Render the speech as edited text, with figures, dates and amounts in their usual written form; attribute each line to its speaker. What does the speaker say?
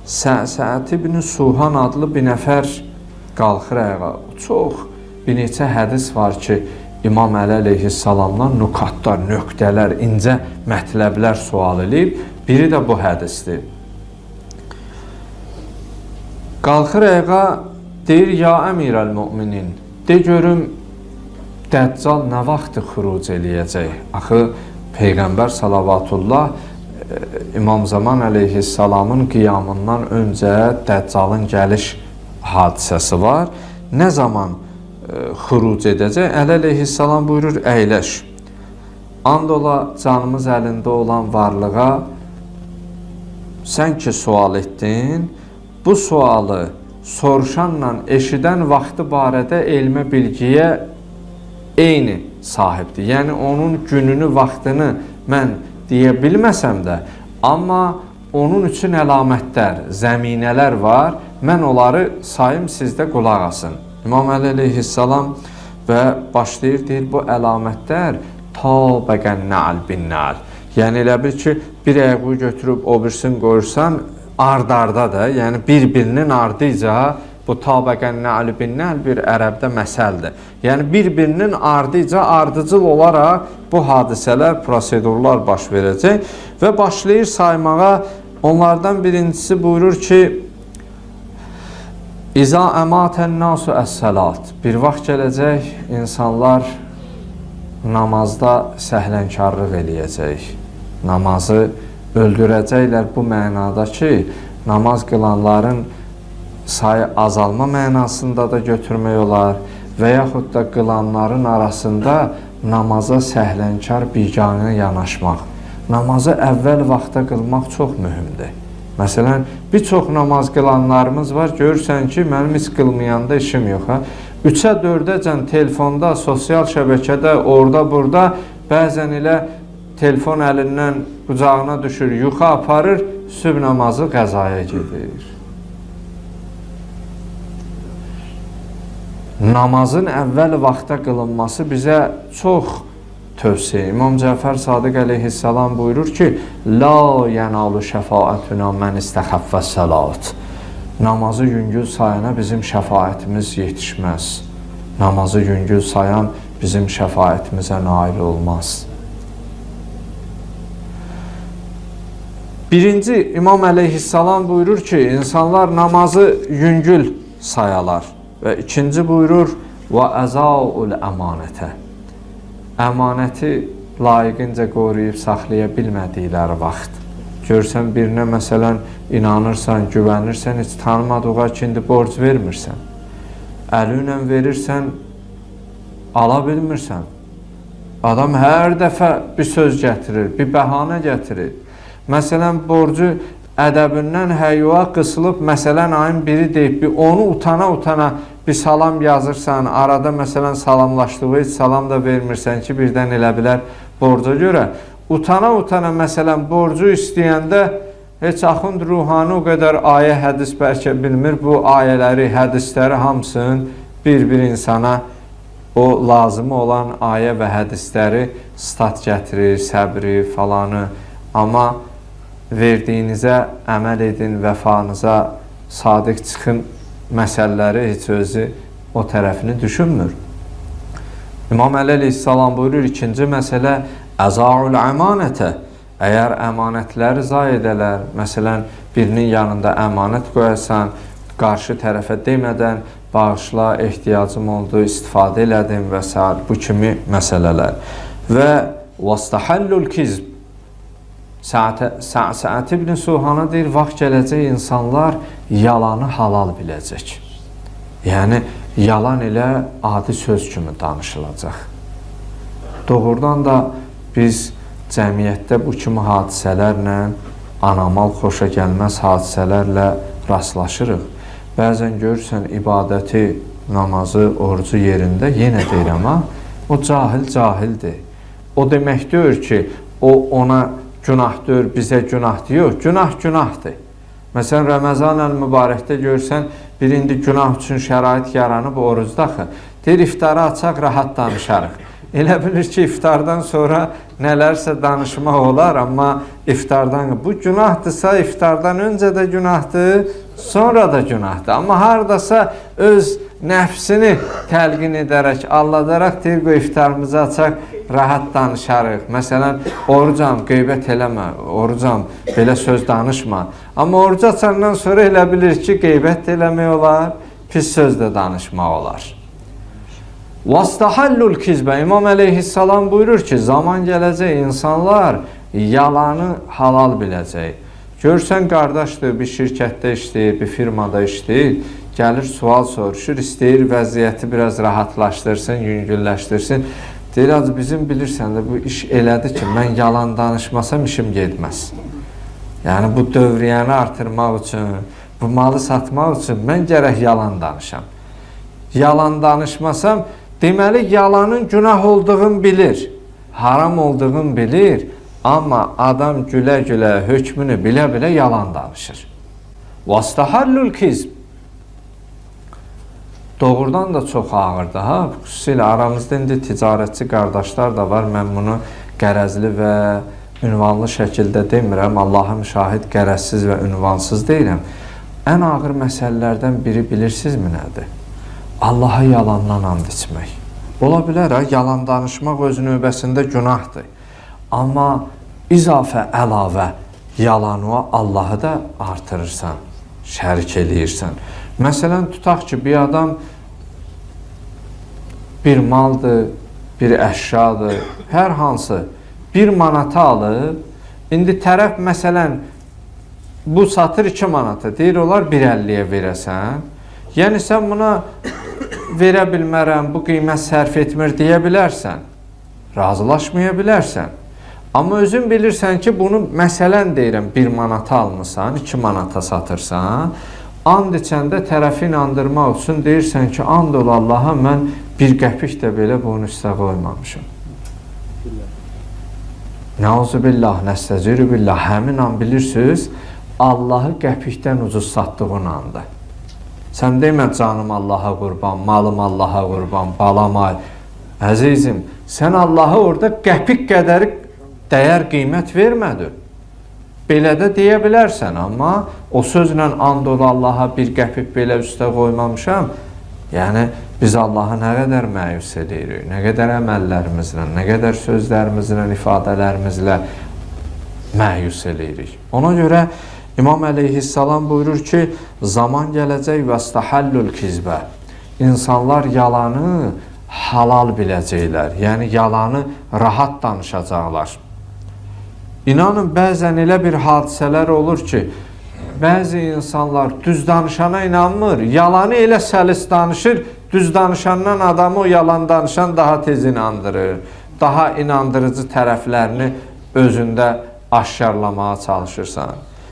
Speaker 1: Sə'd ibn Suhan adlı bir nəfər qalxır ayağa. Çox bir neçə hədis var ki, İmam Əli əleyhissalamdan nukatlar, nöqtələr, incə mətləblər sual edib. Biri də bu hədisdir. Qalxır ayağa, deyir, ya əmirəl müminin, de görüm, Dəccal nə vaxtı xuruc eləyəcək? Axı, Peyğəmbər salavatullah İmam Zaman əleyhissalamın qiyamından öncə Dəccalın gəliş hadisəsi var. Nə zaman xuruc edəcək? Əli əleyhissalam buyurur, əyləş. And ola canımız əlində olan varlığa sən ki sual etdin, bu sualı soruşanla eşidən vaxtı barədə elmə bilgiyə eyni sahibdir. Yəni, onun gününü, vaxtını mən deyə bilməsəm də, amma onun üçün əlamətlər, zəminələr var, mən onları sayım, sizdə qulaq asın. İmam Əli əleyhissalam və başlayır, deyir, bu əlamətlər tabəqən nə'l bin nə'l. Yəni, elə bil ki, bir əqvi götürüb o birisini qoyursan, ard-arda da, yəni bir-birinin ardıca bu tabəqən nə'l bin nə'l bir ərəbdə məsəldir. Yəni, bir-birinin ardıca, ardıcıl olaraq bu hadisələr, prosedurlar baş verəcək və başlayır saymağa. Onlardan birincisi buyurur ki, İza əmatən nasu əs-səlat. Bir vaxt gələcək, insanlar namazda səhlənkarlıq eləyəcək. Namazı öldürəcəklər bu mənada ki, namaz qılanların sayı azalma mənasında da götürmək olar və yaxud da qılanların arasında namaza səhlənkar biganə yanaşmaq. Namazı əvvəl vaxta qılmaq çox mühümdür. Məsələn, bir çox namaz qılanlarımız var, görürsən ki, mənim heç qılmayanda işim yox. 3-ə 4-əcən telefonda, sosial şəbəkədə, orada, burada, bəzən elə telefon əlindən qucağına düşür, yuxa aparır, sübh namazı qəzaya gedir. Namazın əvvəl vaxta qılınması bizə çox tövsiyə. İmam Cəfər Sadiq əleyhissalam buyurur ki, La yənalu şəfaətuna mən istəxəffə səlat. Namazı yüngül sayana bizim şəfaətimiz yetişməz. Namazı yüngül sayan bizim şəfaətimizə nail olmaz. Birinci, İmam əleyhissalam buyurur ki, insanlar namazı yüngül sayalar. Və ikinci buyurur, və əzəul əmanətə. Əmanəti layiqincə qoruyub saxlaya bilmədikləri vaxt. Görsən, birinə məsələn, inanırsan, güvənirsən, heç tanımadığa ki, indi borc vermirsən. Əli ilə verirsən, ala bilmirsən. Adam hər dəfə bir söz gətirir, bir bəhanə gətirir. Məsələn, borcu ədəbindən həyyuğa qısılıb, məsələn, ayın biri deyib, onu utana-utana bir salam yazırsan, arada məsələn salamlaşdığı heç salam da vermirsən ki, birdən elə bilər borca görə. Utana-utana məsələn borcu istəyəndə heç axund ruhani o qədər ayə, hədis bəlkə bilmir. Bu ayələri, hədisləri hamısını bir-bir insana o lazımı olan ayə və hədisləri stat gətirir, səbri falanı. Amma verdiyinizə əməl edin, vəfanıza sadiq çıxın məsələləri heç özü o tərəfini düşünmür. İmam Əli əleyhissalam buyurur, ikinci məsələ əzaul əmanətə. Əgər əmanətləri zayi edələr, məsələn, birinin yanında əmanət qoyasan, qarşı tərəfə demədən bağışla, ehtiyacım oldu, istifadə elədim və s. bu kimi məsələlər. Və vəstəhəllül kizb. Sə'd ibn Suhana deyir, vaxt gələcək insanlar yalanı halal biləcək. Yəni, yalan ilə adi söz kimi danışılacaq. Doğrudan da biz cəmiyyətdə bu kimi hadisələrlə, anamal xoşa gəlməz hadisələrlə rastlaşırıq. Bəzən görürsən, ibadəti, namazı, orucu yerində, yenə deyirəm, o cahildir. O demək deyir ki, o ona günahdır, bizə günahdır. Yox, günahdır. Məsələn, Ramazan əl-mübarəkdə görsən, bir indi günah üçün şərait yaranıb orucda axı. Deyir, iftara açaq, rahat danışarıq. Elə bilir ki, iftardan sonra nələrsə danışmaq olar, amma iftardan bu günahdırsa, iftardan öncə də günahdır, sonra da günahdır. Amma hardasa öz nəfsini təlqin edərək, alladaraq deyir, bu iftarımızı açaq, rahat danışarıq. Məsələn, orucam, qeybət eləmə, orucam, belə söz danışma. Amma orucu açandan sonra elə bilir ki, qeybət eləmək olar, pis söz də danışmaq olar. Vastahallul kizbə. İmam əleyhissalam buyurur ki, zaman gələcək insanlar yalanı halal biləcək. Görsən, qardaşdır, bir şirkətdə işləyir, bir firmada işləyir, gəlir, sual soruşur, istəyir vəziyyəti biraz rahatlaşdırsın, yüngülləşdirsin. Deyir, bizim bilirsən də bu iş elədir ki, mən yalan danışmasam işim getməz. Yəni, bu dövriyyəni artırmaq üçün, bu malı satmaq üçün mən gərək yalan danışam. Yalan danışmasam, deməli, yalanın günah olduğunu bilir, haram olduğunu bilir, amma adam gülə-gülə, hökmünü bilə-bilə yalan danışır. Vastahallul kizb. Doğrudan da çox ağırdır, ha? Xüsusilə aramızda indi ticarətçi qardaşlar da var, mən bunu qərəzli və ünvanlı şəkildə demirəm, Allah'a müşahid qərəzsiz və ünvansız deyirəm. Ən ağır məsələlərdən biri bilirsinizmi nədir? Allaha yalandan and içmək. Ola bilər, yalan danışmaq öz növbəsində günahdır. Amma izafə, əlavə yalanı Allahı da artırırsan, şərik eləyirsən. Məsələn, tutaq ki, bir adam bir maldır, bir əşyadır, hər hansı bir manata alıb, indi tərəf məsələn, bu satır 2 manata, deyir, olar 1.50-yə verəsən, yəni sən buna verə bilmərəm, bu qiymət sərf etmir deyə bilərsən, razılaşmaya bilərsən. Amma özün bilirsən ki, bunu məsələn deyirəm, 1 manata almısan, 2 manata satırsan, and içəndə tərəfi inandırmaq üçün deyirsən ki, and ol Allaha, mən 1 qəpik də belə bunun üstə qoymamışım. Nəuzubillah, nəstəciru billah, həmin an bilirsiniz, Allahı qəpikdən ucuz satdığın anda. Sən demə, canım Allaha qurban, malım Allaha qurban, balam ay. Əzizim, sən Allaha orada qəpik qədəri dəyər qiymət vermədin. Belə də deyə bilərsən, amma o sözlə and ol Allaha 1 qəpik belə üstə qoymamışam. Yəni, biz Allaha nə qədər məyus edirik, nə qədər əməllərimizlə, nə qədər sözlərimizlə, ifadələrimizlə məyus edirik. Ona görə İmam əleyhissalam buyurur ki, zaman gələcək vəstəhəllül kizbə. İnsanlar yalanı halal biləcəklər, yəni yalanı rahat danışacaqlar. İnanın, bəzən elə bir hadisələr olur ki, bəzi insanlar düz danışana inanmır, yalanı elə səlis danışır, düz danışandan adamı o yalan danışan daha tez inandırır, daha inandırıcı tərəflərini özündə aşkarlamağa çalışırsan.